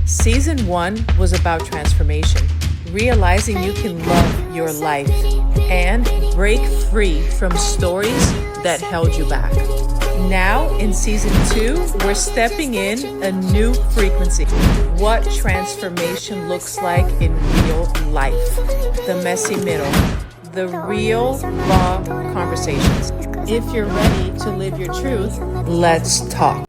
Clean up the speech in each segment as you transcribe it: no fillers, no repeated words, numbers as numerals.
Season 1 was about transformation, realizing you can love your life and break free from stories that held you back. Now, in Season 2, we're stepping in a new frequency. What transformation looks like in real life. The messy middle. The real, raw conversations. If you're ready to live your truth, let's talk.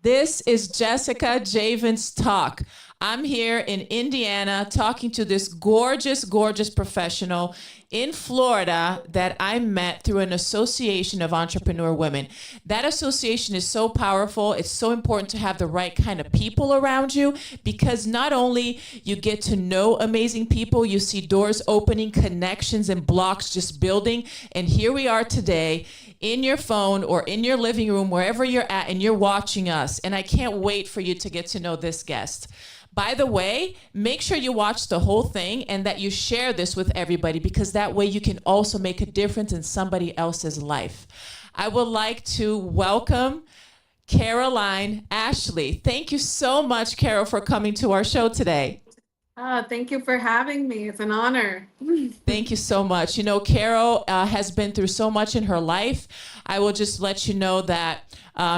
This is Jessica Javens Talk. I'm here in Indiana talking to this gorgeous, gorgeous professional in Florida that I met through an association of entrepreneur women. That association is so powerful. It's so important to have the right kind of people around you, because not only you get to know amazing people, you see doors opening, connections and blocks just building. And here we are today in your phone or in your living room, wherever you're at, and you're watching us. And I can't wait for you to get to know this guest. By the way, make sure you watch the whole thing and that you share this with everybody, because that way you can also make a difference in somebody else's life. I would like to welcome Caroline Ashely. Thank you so much, Carol, for coming to our show today. Thank you for having me. It's an honor. Thank you so much. You know, Carol has been through so much in her life. I will just let you know that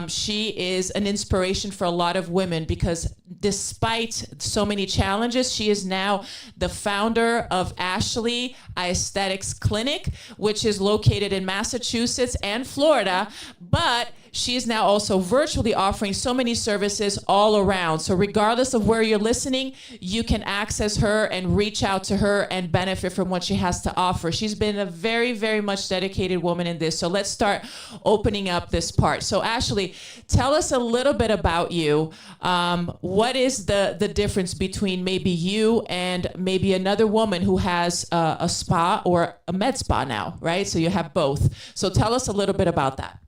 she is an inspiration for a lot of women, because despite so many challenges, she is now the founder of Ashely Aesthetics Clinic, which is located in Massachusetts and Florida, but she is now also virtually offering so many services all around. So regardless of where you're listening, you can access her and reach out to her and benefit from what she has to offer. She's been a very, very much dedicated woman in this. So let's start opening up this part. So Ashely, tell us a little bit about you. What is the difference between maybe you and maybe another woman who has a spa or a med spa now, right? So you have both. So tell us a little bit about that.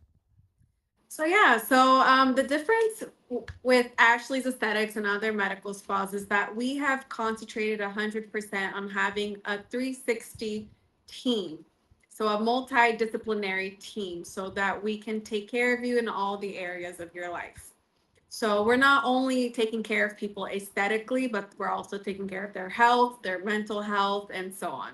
So the difference with Ashley's Aesthetics and other medical spas is that we have concentrated 100% on having a 360 team. So a multidisciplinary team, so that we can take care of you in all the areas of your life. So we're not only taking care of people aesthetically, but we're also taking care of their health, their mental health, and so on.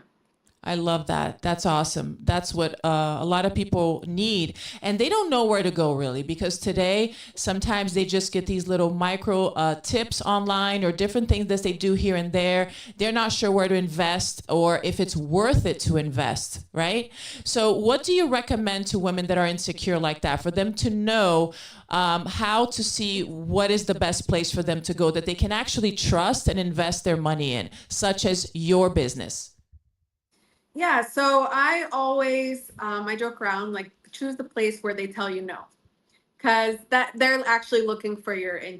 I love that. That's awesome. That's what a lot of people need. And they don't know where to go, really, because today, sometimes they just get these little micro tips online or different things that they do here and there. They're not sure where to invest or if it's worth it to invest, right? So what do you recommend to women that are insecure like that, for them to know how to see what is the best place for them to go that they can actually trust and invest their money in, such as your business? Yeah, so I always I joke around, like, choose the place where they tell you no, because that they're actually looking for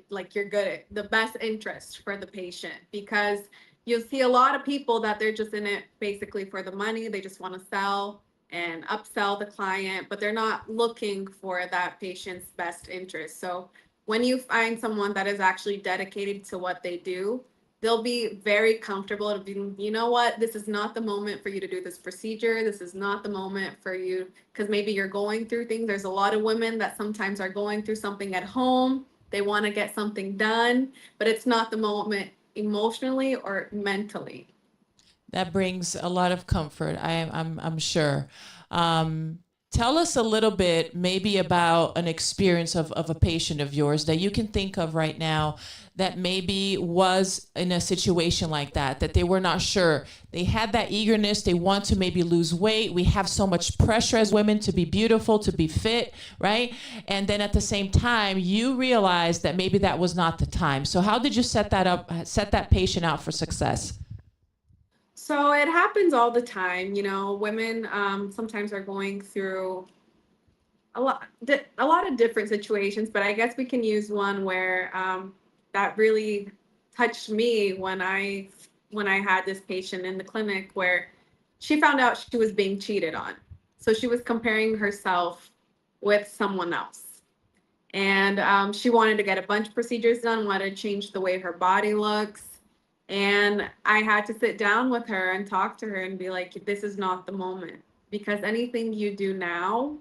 like your good, the best interest for the patient. Because you'll see a lot of people that they're just in it basically for the money. They just want to sell and upsell the client, but they're not looking for that patient's best interest. So when you find someone that is actually dedicated to what they do, they'll be very comfortable to be, you know what, this is not the moment for you to do this procedure. This is not the moment for you, because maybe you're going through things. There's a lot of women that sometimes are going through something at home. They want to get something done, but it's not the moment emotionally or mentally. That brings a lot of comfort. I'm sure. Tell us a little bit, maybe about an experience of a patient of yours that you can think of right now that maybe was in a situation like that, that they were not sure. They had that eagerness. They want to maybe lose weight. We have so much pressure as women to be beautiful, to be fit, right? And then at the same time, you realized that maybe that was not the time. So how did you set that up, set that patient out for success? So it happens all the time. Women sometimes are going through a lot of different situations, but I guess we can use one where that really touched me when I had this patient in the clinic, where she found out she was being cheated on. So she was comparing herself with someone else. And she wanted to get a bunch of procedures done, wanted to change the way her body looks. And I had to sit down with her and talk to her and be like, this is not the moment. Because anything you do now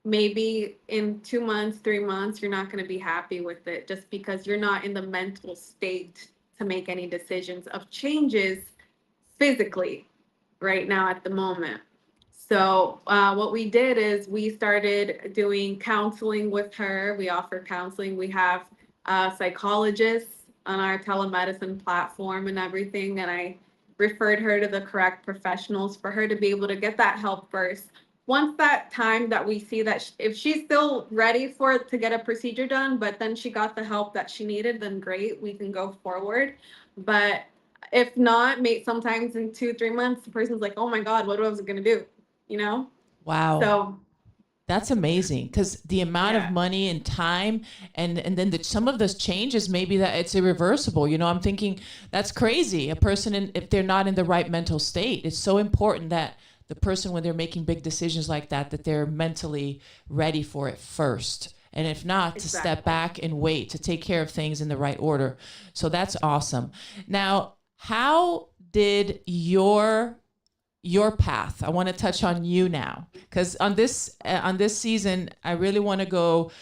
maybe in 2 months, 3 months, you're not going to be happy with it just because you're not in the mental state to make any decisions of changes physically right now at the moment. So, what we did is we started doing counseling with her. We offer counseling. We have psychologists on our telemedicine platform and everything. And I referred her to the correct professionals for her to be able to get that help first. Once that time that we see that if she's still ready for it to get a procedure done, but then she got the help that she needed, then great, we can go forward. But if not, sometimes in 2, 3 months, the person's like, oh my God, what was I going to do? You know? Wow. So, That's amazing because the amount of yeah, money and time and then some of those changes maybe that it's irreversible. I'm thinking that's crazy. A person if they're not in the right mental state, it's so important that the person when they're making big decisions like that they're mentally ready for it first. And if not, to step exactly. back and wait to take care of things in the right order. So that's awesome. Now, how did your path. I want to touch on you now because on this season, I really want to go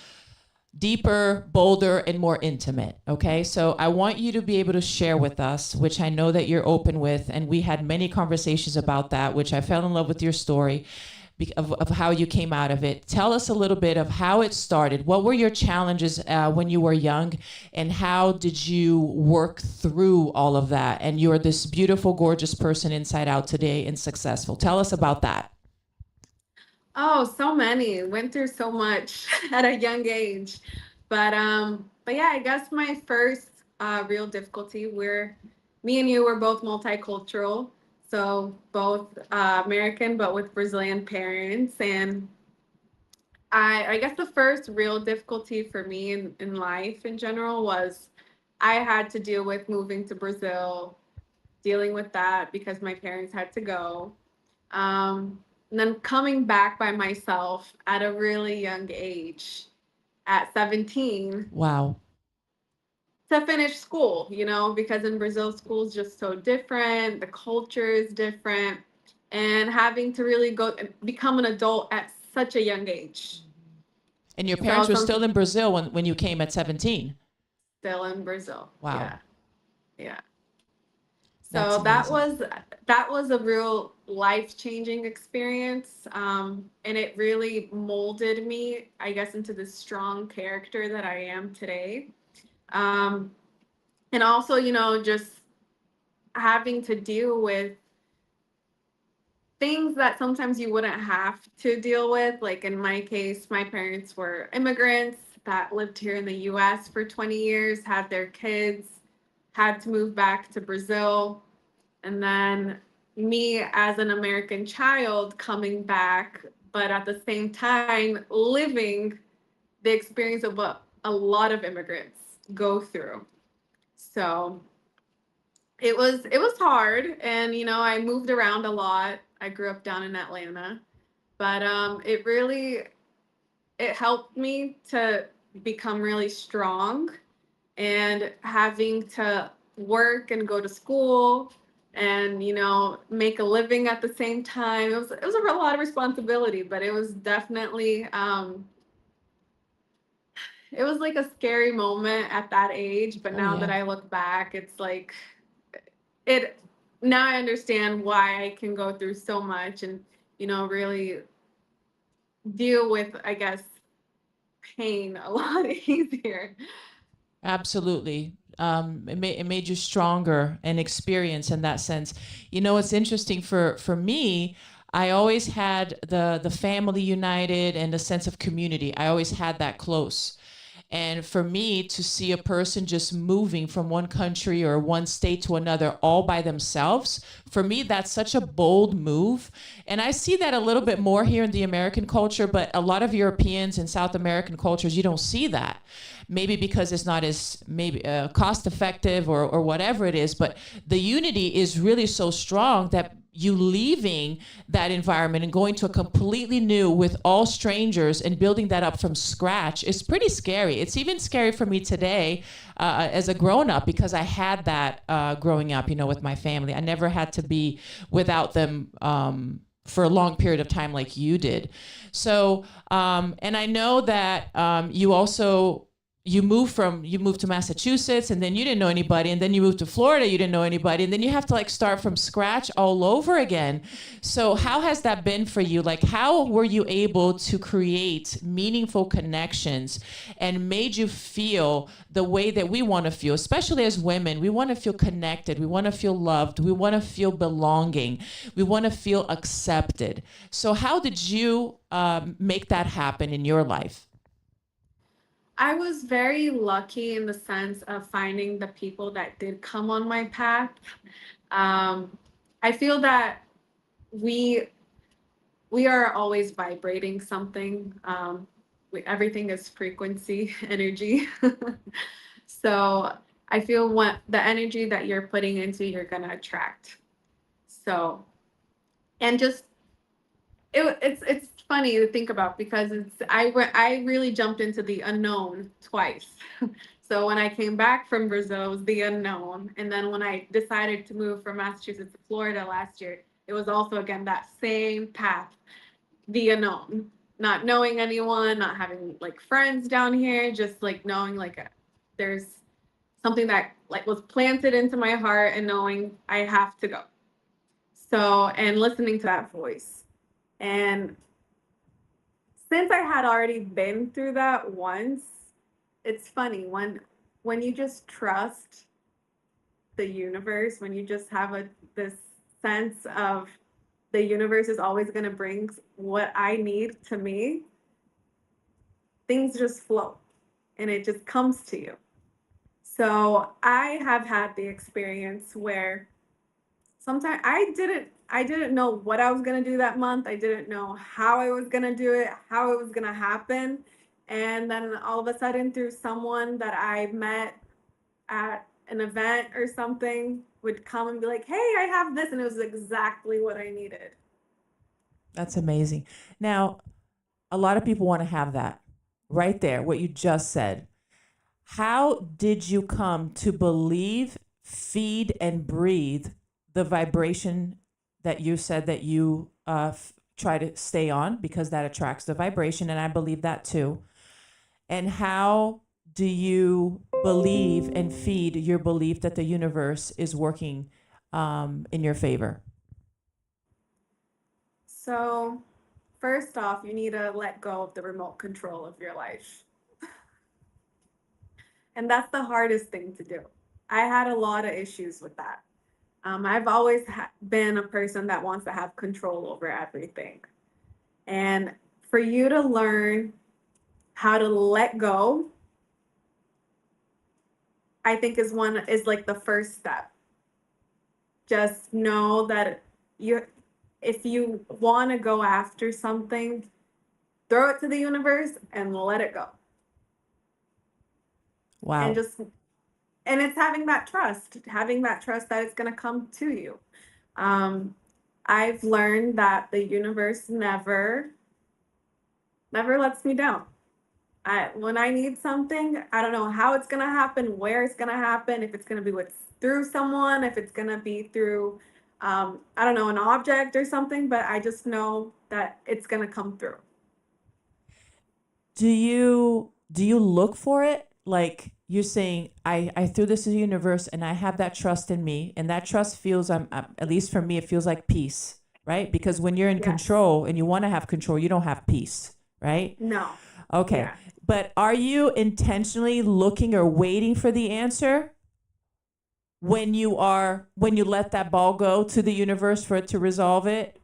deeper, bolder, and more intimate. Okay, so I want you to be able to share with us, which I know that you're open with, and we had many conversations about that, which I fell in love with your story. Of how you came out of it. Tell us a little bit of how it started. What were your challenges when you were young, and how did you work through all of that? And you're this beautiful, gorgeous person inside out today and successful. Tell us about that. Oh, so many. Went through so much at a young age. But yeah, I guess my first real difficulty where me and you were both multicultural. So both American but with Brazilian parents. And I guess the first real difficulty for me in life in general was I had to deal with moving to Brazil, dealing with that because my parents had to go. And then coming back by myself at a really young age, at 17, Wow. to finish school, because in Brazil, school is just so different, the culture is different, and having to really go become an adult at such a young age. And your So parents were still in Brazil when you came at 17. still in Brazil. Wow. Yeah. Yeah. That's So that amazing. was that was a real life-changing experience. And it really molded me, I guess, into the strong character that I am today. Um, and also, just having to deal with things that sometimes you wouldn't have to deal with. Like in my case, my parents were immigrants that lived here in the US for 20 years, had their kids, had to move back to Brazil. And then me as an American child coming back, but at the same time living the experience of what a lot of immigrants go through. So it was hard, and I moved around a lot. I grew up down in Atlanta, but it helped me to become really strong, and having to work and go to school and make a living at the same time. It was a lot of responsibility, but it was definitely it was like a scary moment at that age, but Oh now that yeah. I look back, it's like it now I understand why I can go through so much and really deal with, I guess, pain a lot easier. Absolutely. It made you stronger and experience in that sense. It's interesting for me. I always had the family united and a sense of community. I always had that close. And for me to see a person just moving from one country or one state to another all by themselves, for me, that's such a bold move. And I see that a little bit more here in the American culture, but a lot of Europeans and South American cultures, you don't see that. Maybe because it's not as maybe cost effective or whatever it is, but the unity is really so strong that you leaving that environment and going to a completely new with all strangers and building that up from scratch is pretty scary. It's even scary for me today as a grown up because I had that growing up, with my family. I never had to be without them for a long period of time like you did. So, and I know that you also you moved to Massachusetts, and then you didn't know anybody, and then you moved to Florida, you didn't know anybody, and then you have to like start from scratch all over again. So how has that been for you? Like, how were you able to create meaningful connections and made you feel the way that we want to feel, especially as women? We want to feel connected, we want to feel loved, we want to feel belonging, we want to feel accepted. So how did you make that happen in your life? I was very lucky in the sense of finding the people that did come on my path. Um, I feel that we we are always vibrating something. Everything is frequency, energy. So I feel what the energy that you're putting into, you're gonna attract. So and just it's funny to think about because I really jumped into the unknown twice. So when I came back from Brazil, it was the unknown, and then when I decided to move from Massachusetts to Florida last year, it was also again that same path, the unknown, not knowing anyone, not having like friends down here, just like knowing there's something that like was planted into my heart and knowing I have to go. So and listening to that voice. And since I had already been through that once, it's funny when you just trust the universe, when you just have a this sense of the universe is always going to bring what I need to me, things just flow and it just comes to you. So I have had the experience where sometimes I didn't know what I was going to do that month. I didn't know how I was going to do it, how it was going to happen. And then all of a sudden through someone that I met at an event or something would come and be like, "Hey, I have this," and it was exactly what I needed. That's amazing. Now, a lot of people want to have that right there, what you just said. How did you come to believe, feed, and breathe the vibration that you said that you try to stay on because that attracts the vibration? And I believe that too. And how do you believe and feed your belief that the universe is working in your favor? So, first off, you need to let go of the remote control of your life. And that's the hardest thing to do. I had a lot of issues with that. I've always been a person that wants to have control over everything. And for you to learn how to let go, I think is like the first step. Just know that you if you want to go after something, throw it to the universe and let it go. And Wow. just and it's having that trust that it's going to come to you. Um, I've learned that the universe never lets me down. When I need something, I don't know how it's going to happen, where it's going to happen, if it's going to be through someone, if it's going to be through, I don't know, an object or something, but I just know that it's going to come through. Do you look for it? Like you're saying, I threw this to the universe and I have that trust in me, and that trust feels at least for me, it feels like peace, right? Because when you're in Yes. control and you want to have control, you don't have peace, right? No. Okay. Yeah. But are you intentionally looking or waiting for the answer when you let that ball go to the universe for it to resolve it?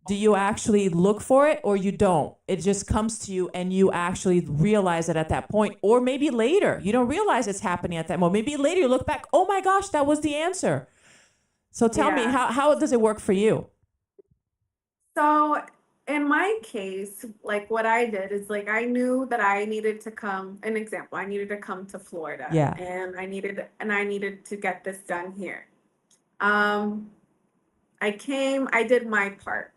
Do you actually look for it or you don't? It just comes to you and you actually realize it at that point. Or maybe later, you don't realize it's happening at that moment. Maybe later you look back, oh my gosh, that was the answer. So tell me, Yeah. how does it work for you? So in my case, like what I did is like I knew that I needed to come, an example, I needed to come to Florida Yeah. and I needed to get this done here. Um, I came, I did my part.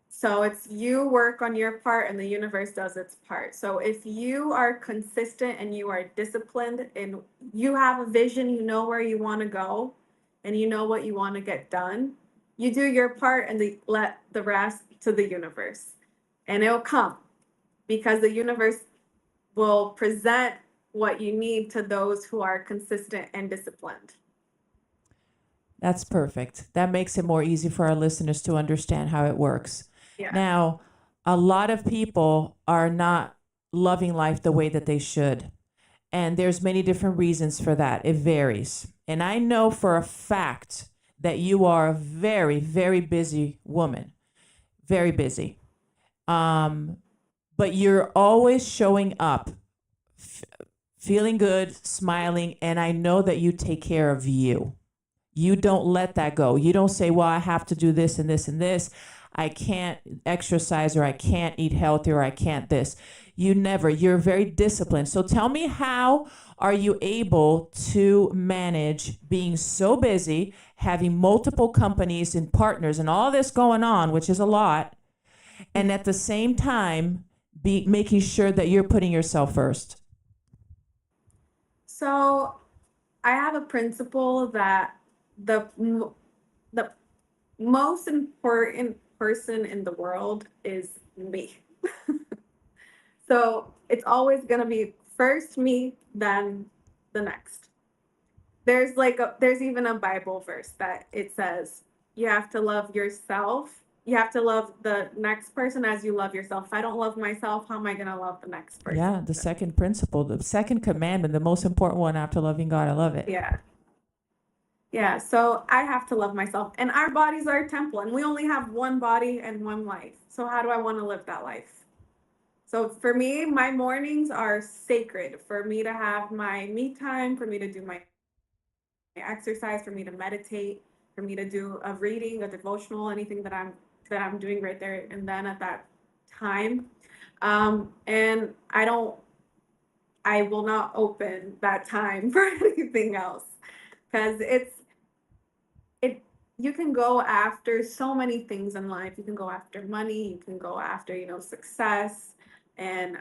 So it's you work on your part and the universe does its part. So if you are consistent and you are disciplined and you have a vision, you know where you want to go and you know what you want to get done, You do your part and let the rest to the universe. And it'll come because the universe will present what you need to those who are consistent and disciplined. That's perfect. That makes it more easy for our listeners to understand how it works. Yeah. Now, a lot of people are not loving life the way that they should. And there's many different reasons for that. It varies. And I know for a fact that you are a very, very busy woman. Very busy. But you're always showing up, feeling good, smiling, and I know that you take care of you. You don't let that go. You don't say, well, I have to do this and this and this. I can't exercise, or I can't eat healthy, or I can't this. You never. You're very disciplined. So tell me, how are you able to manage being so busy, having multiple companies and partners and all this going on, which is a lot, and at the same time be making sure that you're putting yourself first? So I have a principle that the the most important person in the world is me. So it's always going to be first me, then the next. There's even a Bible verse that it says you have to love yourself. You have to love the next person as you love yourself. If I don't love myself, how am I going to love the next person? Yeah, the second principle, the second commandment, the most important one after loving God. I love it. Yeah. Yeah, so I have to love myself. And our bodies are a temple, and we only have one body and one life. So how do I want to live that life? So for me, my mornings are sacred. For me to have my me time, for me to do my exercise, for me to meditate, for me to do a reading, a devotional, anything that I'm doing right there and then at that time. And I will not open that time for anything else because it you can go after so many things in life. You can go after money, you can go after, success and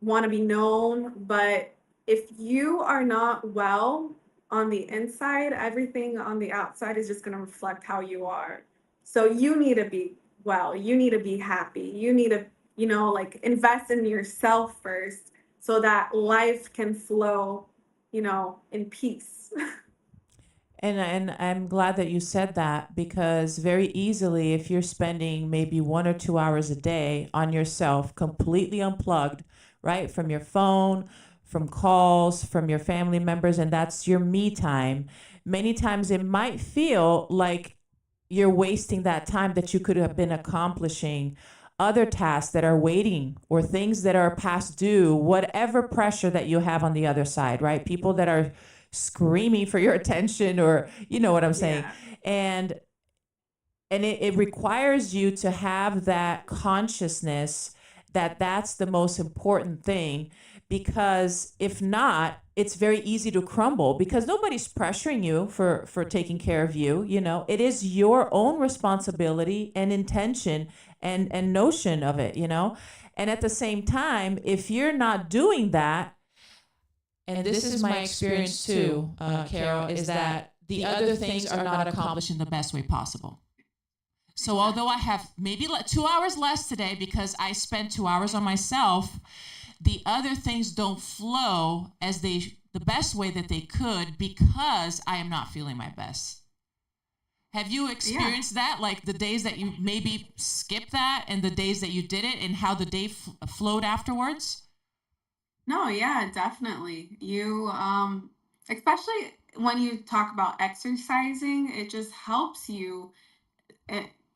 want to be known. But if you are not well on the inside, everything on the outside is just going to reflect how you are. So you need to be well, you need to be happy, you need to, like invest in yourself first so that life can flow, in peace. And I'm glad that you said that, because very easily, if you're spending maybe 1 or 2 hours a day on yourself, completely unplugged, right, from your phone, from calls, from your family members, and that's your me time, many times it might feel like you're wasting that time that you could have been accomplishing other tasks that are waiting, or things that are past due, whatever pressure that you have on the other side, right? People that are screaming for your attention, or you know what I'm saying. Yeah. And it requires you to have that consciousness that that's the most important thing, because if not, it's very easy to crumble, because nobody's pressuring you for taking care of you. It is your own responsibility and intention and notion of it. And at the same time, if you're not doing that, and this is my experience too, Carol, is that the other things are not accomplished in the best way possible. So although I have maybe 2 hours less today because I spent 2 hours on myself, the other things don't flow as the best way that they could, because I am not feeling my best. Have you experienced that? Like the days that you maybe skipped that, and the days that you did it, and how the day flowed afterwards? No, yeah, definitely. You, especially when you talk about exercising, it just helps you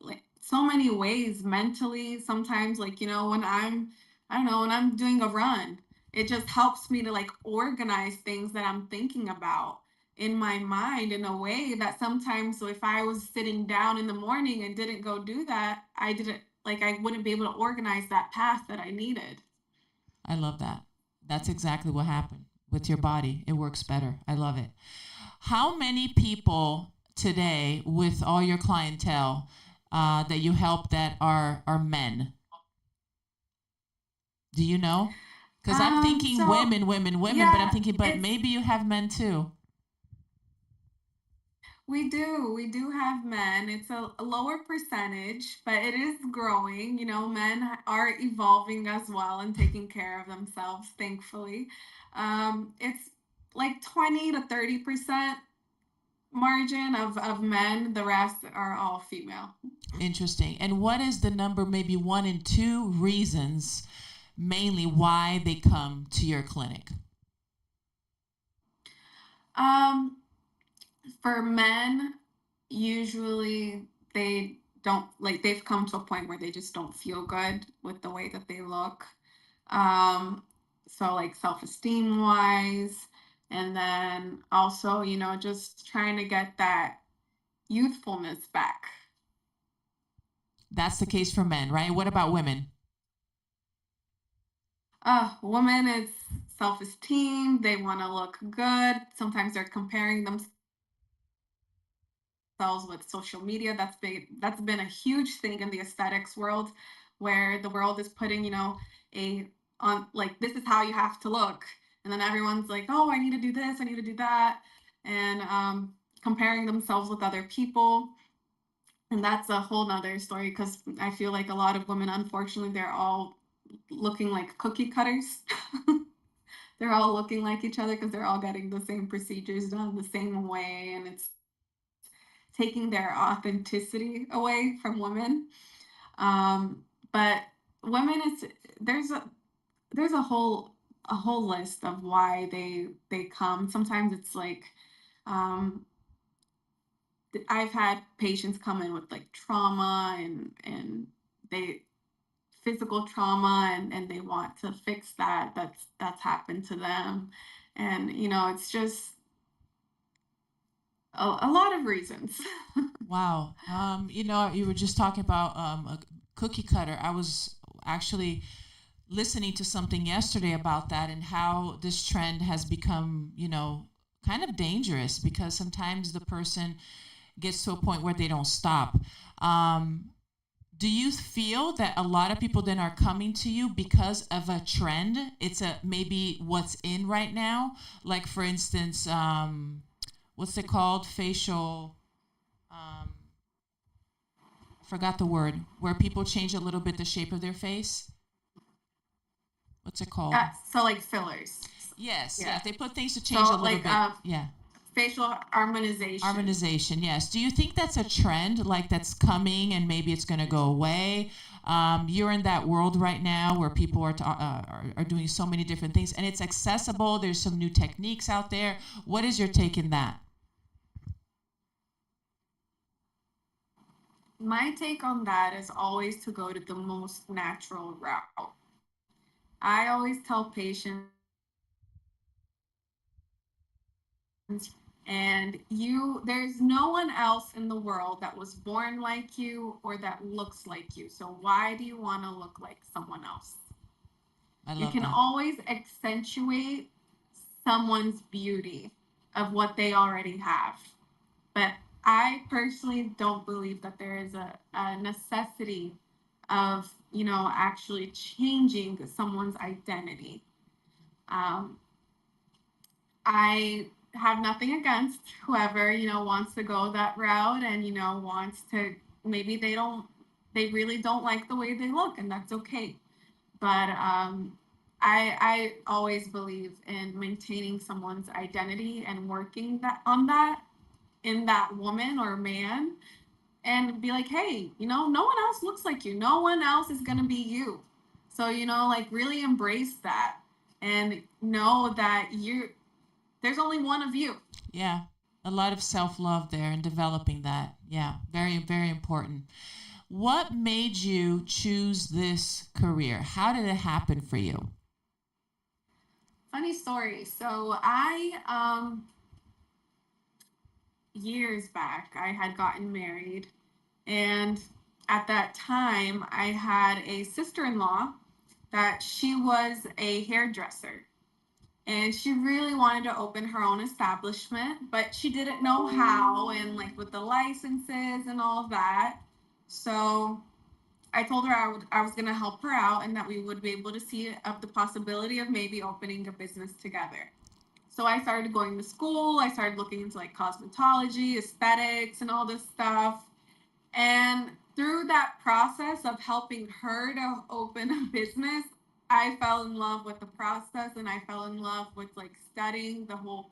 like so many ways mentally. Sometimes, like, I don't know, when I'm doing a run, it just helps me to like organize things that I'm thinking about in my mind in a way that sometimes, so if I was sitting down in the morning and didn't go do that, I wouldn't be able to organize that path that I needed. I love that. That's exactly what happened with your body. It works better. I love it. How many people today, with all your clientele that you help, that are men? Do you know? Because I'm thinking women, but I'm thinking, but maybe you have men too. We do have men. It's a lower percentage, but it is growing. You know, men are evolving as well and taking care of themselves, thankfully. It's like 20 to 30% margin of men. The rest are all female. Interesting. And what is the number, maybe one and two reasons mainly why they come to your clinic? Um, for men, usually they don't like they've come to a point where they just don't feel good with the way that they look. Um, so like self-esteem wise, and then also, just trying to get that youthfulness back. That's the case for men, right? What about women? Women, it's self-esteem. They want to look good. Sometimes they're comparing themselves with social media. That's been a huge thing in the aesthetics world, where the world is putting, a on like this is how you have to look, and then everyone's like, oh, I need to do this, I need to do that, and comparing themselves with other people. And that's a whole nother story because I feel like a lot of women, unfortunately, they're all looking like cookie cutters. They're all looking like each other because they're all getting the same procedures done the same way, and it's taking their authenticity away from women. But women, there's a there's a whole list of why they come. Sometimes it's like, um, I've had patients come in with like trauma, and they physical trauma, and they want to fix that's happened to them. And it's just a lot of reasons. Wow. You were just talking about a cookie cutter. I was actually listening to something yesterday about that and how this trend has become, kind of dangerous because sometimes the person gets to a point where they don't stop. Um, do you feel that a lot of people then are coming to you because of a trend? It's a maybe what's in right now. Like for instance, what's it called? Facial. Um, forgot the word. Where people change a little bit the shape of their face. What's it called? So like fillers. Yes, Yeah. yes. They put things to change a So little like bit. Yeah. facial harmonization. Harmonization, yes. Do you think that's a trend, like that's coming, and maybe it's going to go away? You're in that world right now where people are doing so many different things, and it's accessible. There's some new techniques out there. What is your take in that? My take on that is always to go to the most natural route. I always tell patients, and there's no one else in the world that was born like you or that looks like you. So why do you want to look like someone else? I You love can that. always accentuate someone's beauty of what they already have. But I personally don't believe that there is a necessity of, actually changing someone's identity. Um, I have nothing against whoever, wants to go that route, and, wants to, maybe they really don't like the way they look, and that's okay. But I always believe in maintaining someone's identity and working that in that woman or man, and be like, hey, no one else looks like you. No one else is gonna be you. So, like, really embrace that, and know that there's only one of you. Yeah, a lot of self love there and developing that. Yeah, very, very important. What made you choose this career? How did it happen for you? Funny story. So years back, I had gotten married, and at that time, I had a sister-in-law that she was a hairdresser, and she really wanted to open her own establishment, but she didn't know how, and like with the licenses and all of that. So I told her I was going to help her out, and that we would be able to see of the possibility of maybe opening a business together. So I started going to school. I started looking into like cosmetology, aesthetics, and all this stuff. And through that process of helping her to open a business, I fell in love with the process, and I fell in love with like studying the whole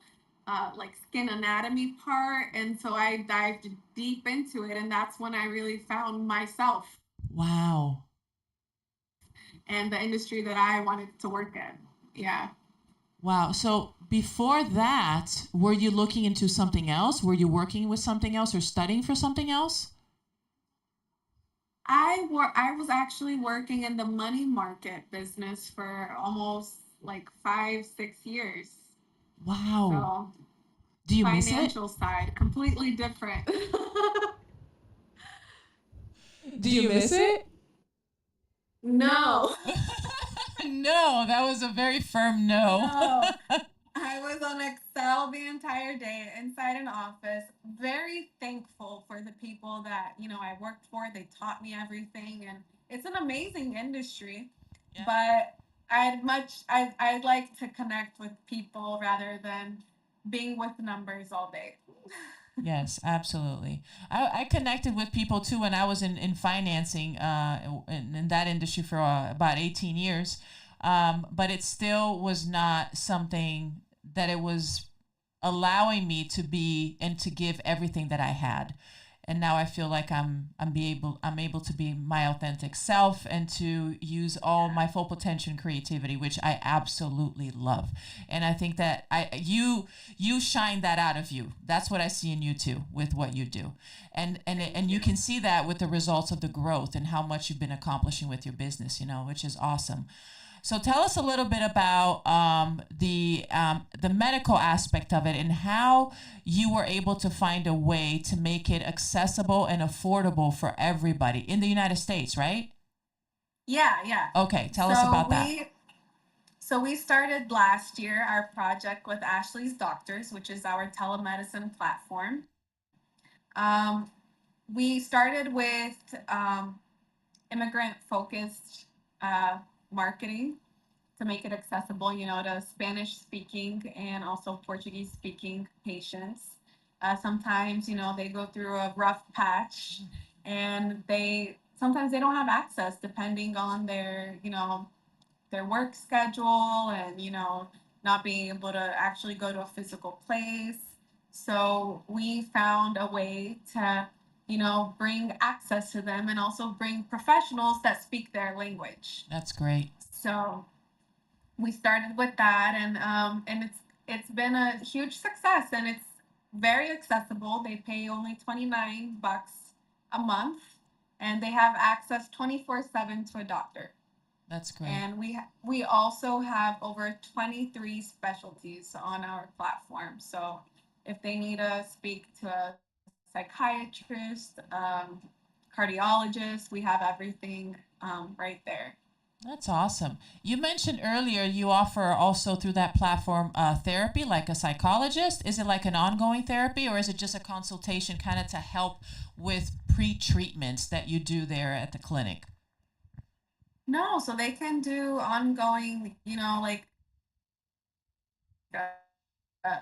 like skin anatomy part. And so I dived deep into it. And that's when I really found myself Wow. and the industry that I wanted to work in. Yeah. Wow. So before that, were you looking into something else? Were you working with something else or studying for something else? I was actually working in the money market business for almost like 5, 6 years. Wow. So Do you miss it? financial side, completely different. Do you miss it? No. No, that was a very firm no. No. I was on Excel the entire day inside an office. Very thankful for the people that, I worked for. They taught me everything, and it's an amazing industry. Yeah. But I'd like to connect with people rather than being with numbers all day. Yes, absolutely. I connected with people too when I was in financing in that industry for about 18 years. But it still was not something that it was allowing me to be and to give everything that I had. And now I feel like I'm able to be my authentic self and to use all my full potential and creativity, which I absolutely love. And I think that you shine that out of you. That's what I see in you too with what you do. And you can see that with the results of the growth and how much you've been accomplishing with your business, which is awesome. So tell us a little bit about the medical aspect of it and how you were able to find a way to make it accessible and affordable for everybody in the United States, right? Yeah, yeah. Okay, tell us about that. So we started last year our project with Ashely's Doctors, which is our telemedicine platform. Um, we started with immigrant focused marketing to make it accessible, to Spanish speaking and also Portuguese speaking patients. Sometimes, they go through a rough patch, and sometimes they don't have access depending on their work schedule, and not being able to actually go to a physical place. So we found a way to bring access to them, and also bring professionals that speak their language. That's great. So we started with that, and it's been a huge success, and it's very accessible. They pay only $29 a month, and they have access 24/7 to a doctor. That's great. And we also have over 23 specialties on our platform. So if they need to speak to a psychiatrist, cardiologist, we have everything right there. That's awesome. You mentioned earlier you offer also through that platform therapy, like a psychologist. Is it like an ongoing therapy, or is it just a consultation kind of to help with pre-treatments that you do there at the clinic? No, so they can do ongoing, like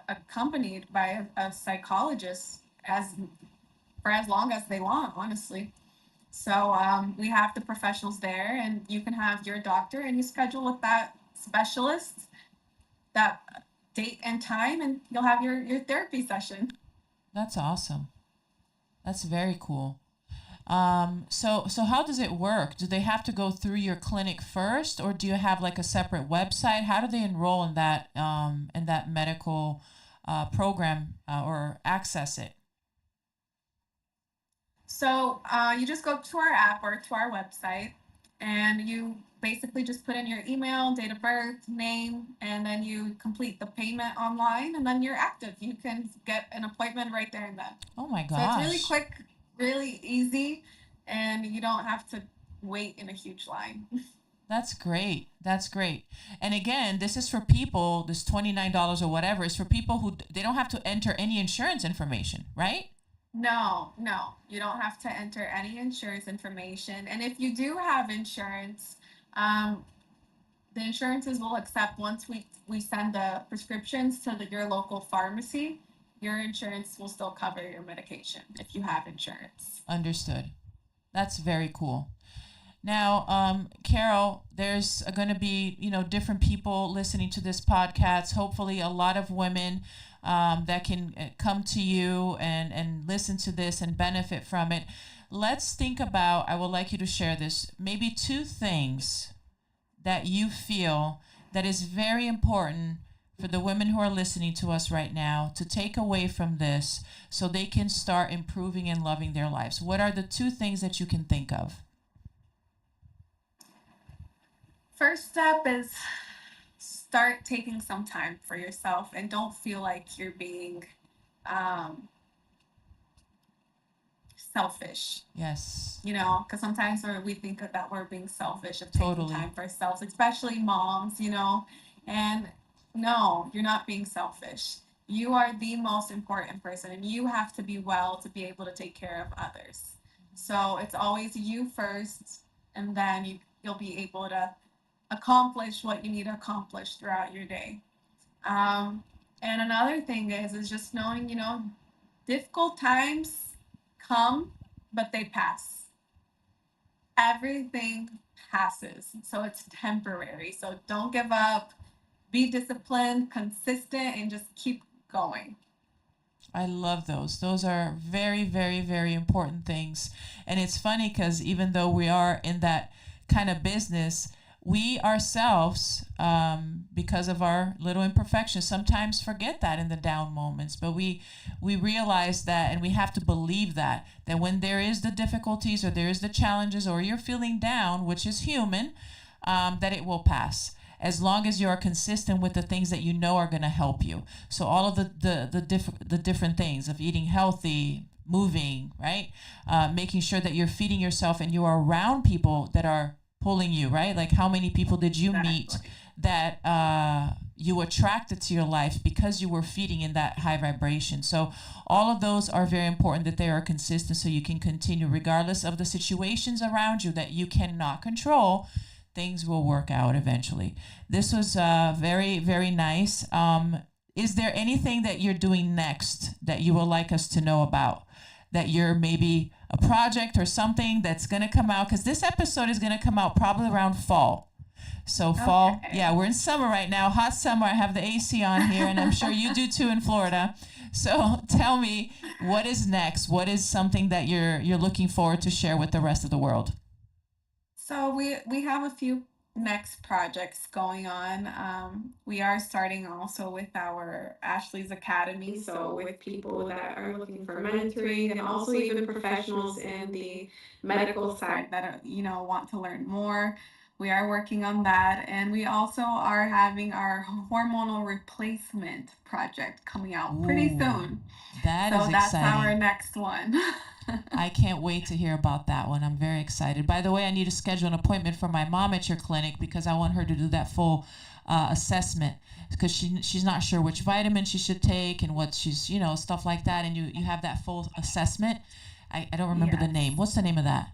accompanied by a psychologist for as long as they want, honestly. So we have the professionals there, and you can have your doctor, and you schedule with that specialist that date and time, and you'll have your therapy session. That's awesome. That's very cool. So how does it work? Do they have to go through your clinic first, or do you have like a separate website? How do they enroll in that medical program or access it? So you just go to our app or to our website, and you basically just put in your email, date of birth, name, and then you complete the payment online, and then you're active. You can get an appointment right there and then. Oh my So it's really gosh. quick, really easy, and you don't have to wait in a huge line. That's great. That's great. And again, this is for people, this $29 or whatever is for people who they don't have to enter any insurance information, right? No, no, you don't have to enter any insurance information. And if you do have insurance, um, the insurances will accept once we send the prescriptions to your local pharmacy. Your insurance will still cover your medication if you have insurance. Understood. That's very cool. Now, Carol, there's going to be, different people listening to this podcast. Hopefully, a lot of women that can come to you and listen to this and benefit from it. Let's think about, I would like you to share this, maybe 2 things that you feel that is very important for the women who are listening to us right now to take away from this so they can start improving and loving their lives. What are the 2 things that you can think of? First step is start taking some time for yourself and don't feel like you're being selfish. Yes. Because sometimes we think that we're being selfish of taking Totally. time for ourselves, especially moms, and no, you're not being selfish. You are the most important person and you have to be well to be able to take care of others. So it's always you first, and then you'll be able to accomplish what you need to accomplish throughout your day. And another thing is just knowing, difficult times come, but they pass. Everything passes, so it's temporary. So don't give up. Be disciplined, consistent, and just keep going. I love those. Those are very, very, very important things. And it's funny because even though we are in that kind of business, we ourselves, because of our little imperfections, sometimes forget that in the down moments. But we realize that, and we have to believe that when there is the difficulties or there is the challenges or you're feeling down, which is human, that it will pass, as long as you are consistent with the things that you know are going to help you. So all of the different things of eating healthy, moving, right? Making sure that you're feeding yourself and you are around people that are pulling you, right? Like how many people did you meet that you attracted to your life because you were feeding in that high vibration? So all of those are very important, that they are consistent so you can continue regardless of the situations around you that you cannot control. Things will work out eventually. This was very, very nice. Is there anything that you're doing next that you would like us to know about? That you're maybe a project or something that's going to come out? Because this episode is going to come out probably around fall. So fall, yeah, we're in summer right now, hot summer. I have the AC on here, and I'm sure you do too in Florida. So tell me, what is next? What is something that you're looking forward to share with the rest of the world? So we have a few next projects going on. We are starting also with our Ashely's Academy, so with people that are looking for mentoring and also even professionals in the medical side that are, want to learn more. We are working on that, and we also are having our hormonal replacement project coming out pretty soon. That so is that's exciting. our next one. I can't wait to hear about that one. I'm very excited. By the way, I need to schedule an appointment for my mom at your clinic because I want her to do that full assessment, because she's not sure which vitamin she should take and what she's, stuff like that. And you have that full assessment. I don't remember the name. What's the name of that?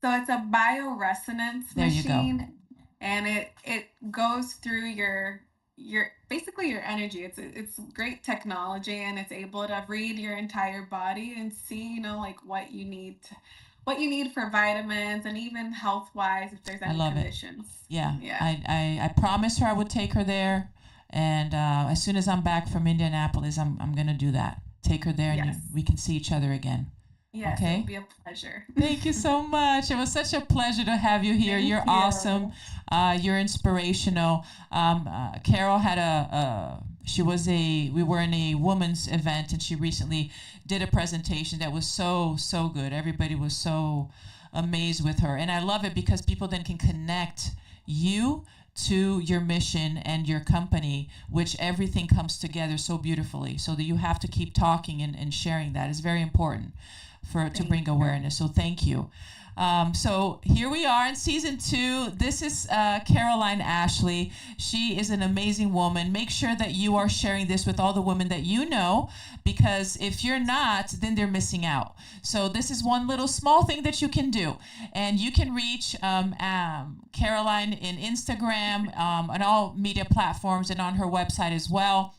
So it's a bioresonance machine, and it goes through your basically your energy. It's great technology, and it's able to read your entire body and see, like what you need for vitamins and even health wise if there's any conditions. Yeah. I promised her I would take her there, and as soon as I'm back from Indianapolis, I'm gonna do that. Take her there, and we can see each other again. Yes, okay? It'll be a pleasure. Thank you so much. It was such a pleasure to have you here. You're awesome. You're inspirational. Carol had we were in a women's event, and she recently did a presentation that was so good. Everybody was so amazed with her. And I love it because people then can connect you to your mission and your company, which everything comes together so beautifully. So that you have to keep talking and sharing that is very important to bring awareness. So thank you. So here we are in season 2. This is Caroline Ashely. She is an amazing woman. Make sure that you are sharing this with all the women that you know, because if you're not, then they're missing out. So this is one little small thing that you can do. And you can reach Caroline in Instagram, on all media platforms, and on her website as well.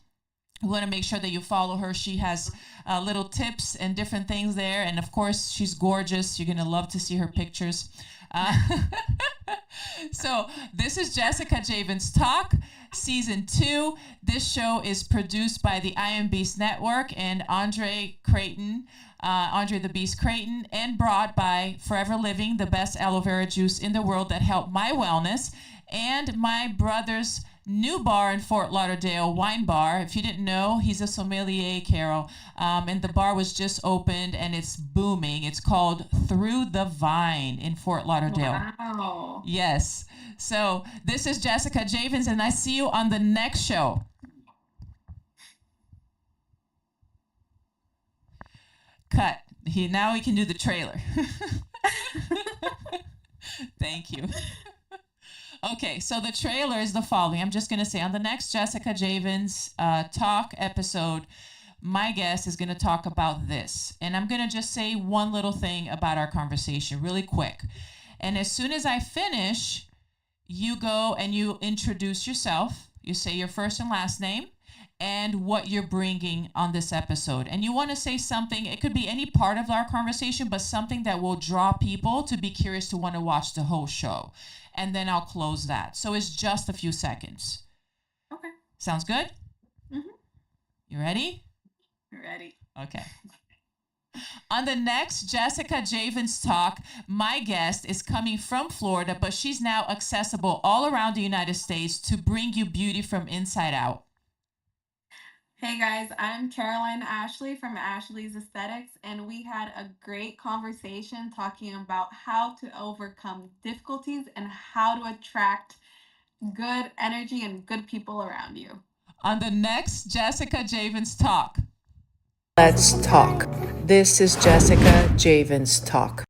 We want to make sure that you follow her. She has little tips and different things there. And of course, she's gorgeous. You're going to love to see her pictures. So this is Jessica Javens Talk, Season 2. This show is produced by the I Am Beast Network and Andre the Beast Creighton, and brought by Forever Living, the best aloe vera juice in the world that helped my wellness, and my brother's new bar in Fort Lauderdale, Wine Bar. If you didn't know, he's a sommelier, Carol. And the bar was just opened and it's booming. It's called Through the Vine in Fort Lauderdale. Wow. Yes. So this is Jessica Javens, and I see you on the next show. Cut. Now we can do the trailer. Thank you. Okay, so the trailer is the following. I'm just going to say, on the next Jessica Javens Talk episode, my guest is going to talk about this. And I'm going to just say one little thing about our conversation really quick. And as soon as I finish, you go and you introduce yourself. You say your first and last name and what you're bringing on this episode. And you want to say something, it could be any part of our conversation, but something that will draw people to be curious to want to watch the whole show. And then I'll close that. So it's just a few seconds. Okay. Sounds good? Mm-hmm. You ready? Ready. Okay. On the next Jessica Javens Talk, my guest is coming from Florida, but she's now accessible all around the United States to bring you beauty from inside out. Hey guys, I'm Caroline Ashely from Ashely's Aesthetics, and we had a great conversation talking about how to overcome difficulties and how to attract good energy and good people around you. On the next Jessica Javens Talk. Let's talk. This is Jessica Javens Talk.